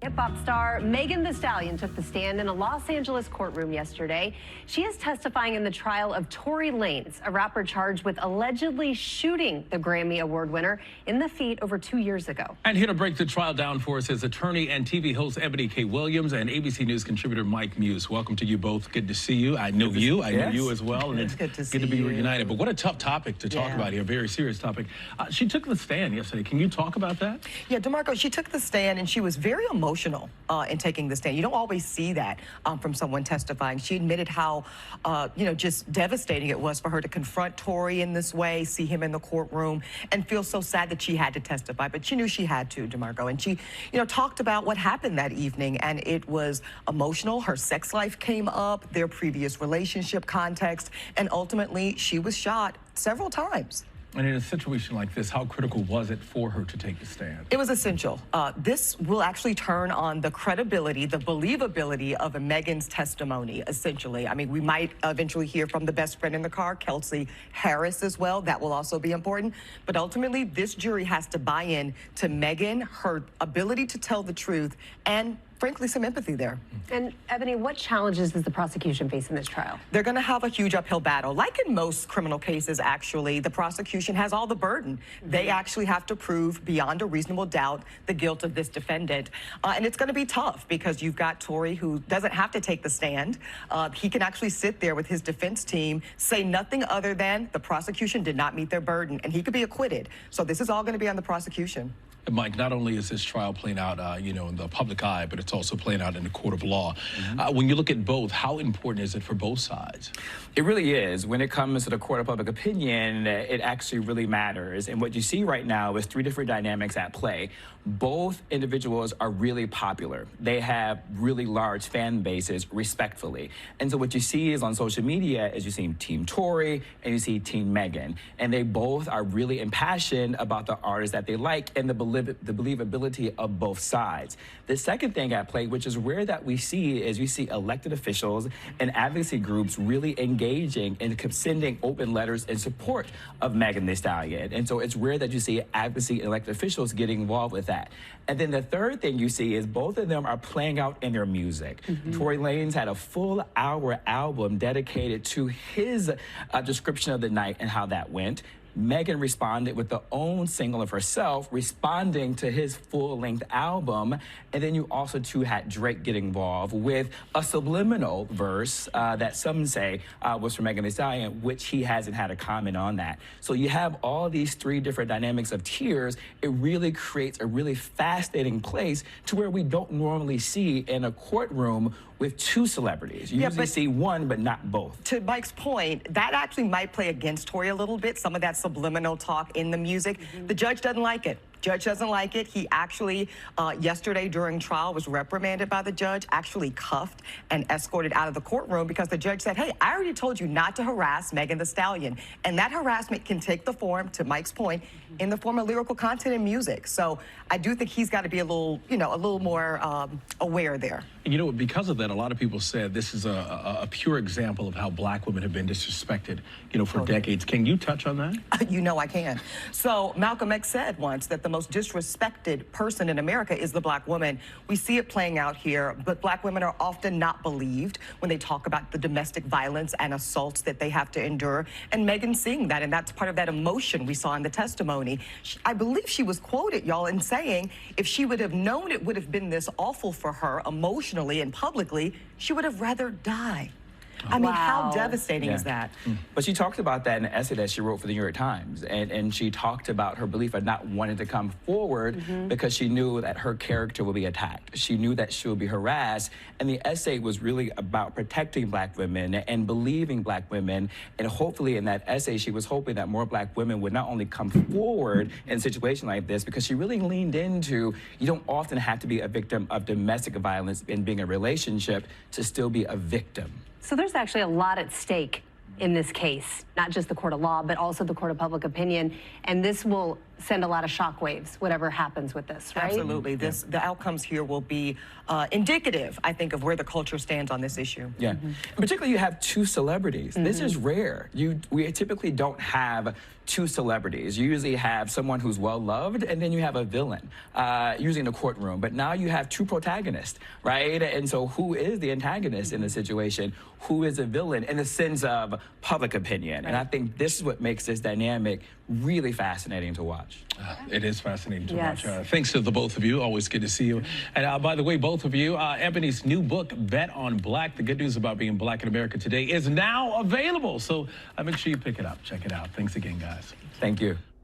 Hip-hop star Megan Thee Stallion took the stand in a Los Angeles courtroom yesterday. She is testifying in the trial of Tory Lanez, a rapper charged with allegedly shooting the Grammy Award winner in the feet over 2 years ago. And here to break the trial down for us is attorney and TV host Eboni K. Williams and ABC News contributor Mike Muse. Welcome to you both. Good to see you. I know you. I know you as well. And it's good to be reunited. But what a tough topic to talk about here. A very serious topic. She took the stand yesterday. Can you talk about that? Yeah, DeMarco, she took the stand and she was very emotional in taking the stand. You don't always see that from someone testifying. She admitted how, just devastating it was for her to confront Tory in this way, see him in the courtroom, and feel so sad that she had to testify. But she knew she had to, DeMarco. And she, talked about what happened that evening, and it was emotional. Her sex life came up, their previous relationship context, and ultimately she was shot several times. And in a situation like this, how critical was it for her to take the stand? It was essential. This will actually turn on the credibility, the believability of Megan's testimony, essentially. I mean, we might eventually hear from the best friend in the car, Kelsey Harris, as well. That will also be important. But ultimately, this jury has to buy in to Megan, her ability to tell the truth, and frankly, some empathy there. And Eboni, what challenges does the prosecution face in this trial? They're going to have a huge uphill battle. Like in most criminal cases, actually, the prosecution has all the burden. They actually have to prove beyond a reasonable doubt the guilt of this defendant. And it's going to be tough because you've got Tory, who doesn't have to take the stand. He can actually sit there with his defense team, say nothing other than the prosecution did not meet their burden, and he could be acquitted. So this is all going to be on the prosecution. Mike, not only is this trial playing out, in the public eye, but it's also playing out in the court of law. When you look at both, how important is it for both sides? It really is. When it comes to the court of public opinion, it actually really matters. And what you see right now is three different dynamics at play. Both individuals are really popular. They have really large fan bases, respectfully. And so what you see is on social media is you see Team Tory and you see Team Megan. And they both are really impassioned about the artists that they like and the believability of both sides. The second thing at play, which is rare that we see, is you see elected officials and advocacy groups really engaging and sending open letters in support of Megan Thee Stallion. And so it's rare that you see advocacy and elected officials getting involved with that. And then the third thing you see is both of them are playing out in their music. Tory Lanez had a full-hour album dedicated to his description of the night and how that went. Megan responded with the own single of herself, responding to his full-length album. And then you also, too, had Drake get involved with a subliminal verse that some say was from Megan Thee Stallion, which he hasn't had a comment on that. So you have all these three different dynamics of tiers. It really creates a really fascinating place to where we don't normally see in a courtroom with two celebrities. You usually see one, but not both. To Mike's point, that actually might play against Tory a little bit, some of that subliminal talk in the music. The judge doesn't like it. Judge doesn't like it. He actually, yesterday during trial, was reprimanded by the judge, actually cuffed and escorted out of the courtroom because the judge said, hey, I already told you not to harass Megan Thee Stallion. And that harassment can take the form, to Mike's point, in the form of lyrical content and music. So I do think he's got to be a little, a little more aware there. And because of that, a lot of people said this is a pure example of how black women have been disrespected, for decades. Can you touch on that? I can. So Malcolm X said once that the most disrespected person in America is the black woman. We see it playing out here, but black women are often not believed when they talk about the domestic violence and assaults that they have to endure. And Megan's seeing that, and that's part of that emotion we saw in the testimony. I believe she was quoted, y'all, in saying if she would have known it would have been this awful for her emotionally and publicly, she would have rather die. I mean, how devastating is that? But she talked about that in an essay that she wrote for the New York Times. And she talked about her belief of not wanting to come forward because she knew that her character would be attacked. She knew that she would be harassed. And the essay was really about protecting black women and believing black women. And hopefully in that essay, she was hoping that more black women would not only come forward in a situation like this, because she really leaned into, you don't often have to be a victim of domestic violence in being a relationship to still be a victim. So there's actually a lot at stake in this case, not just the court of law, but also the court of public opinion. And this will send a lot of shockwaves, whatever happens with this, right? Absolutely. The outcomes here will be indicative, I think, of where the culture stands on this issue. Yeah. Particularly, you have two celebrities. This is rare. We typically don't have two celebrities. You usually have someone who's well-loved, and then you have a villain, usually in the courtroom. But now you have two protagonists, right? And so who is the antagonist in the situation? Who is a villain in the sense of public opinion? Right. And I think this is what makes this dynamic really fascinating to watch. It is fascinating to watch. Thanks to the both of you. Always good to see you. And by the way, both of you, Eboni's new book, Bet on Black, the good news about being black in America today, is now available. So make sure you pick it up. Check it out. Thanks again, guys. Thank you.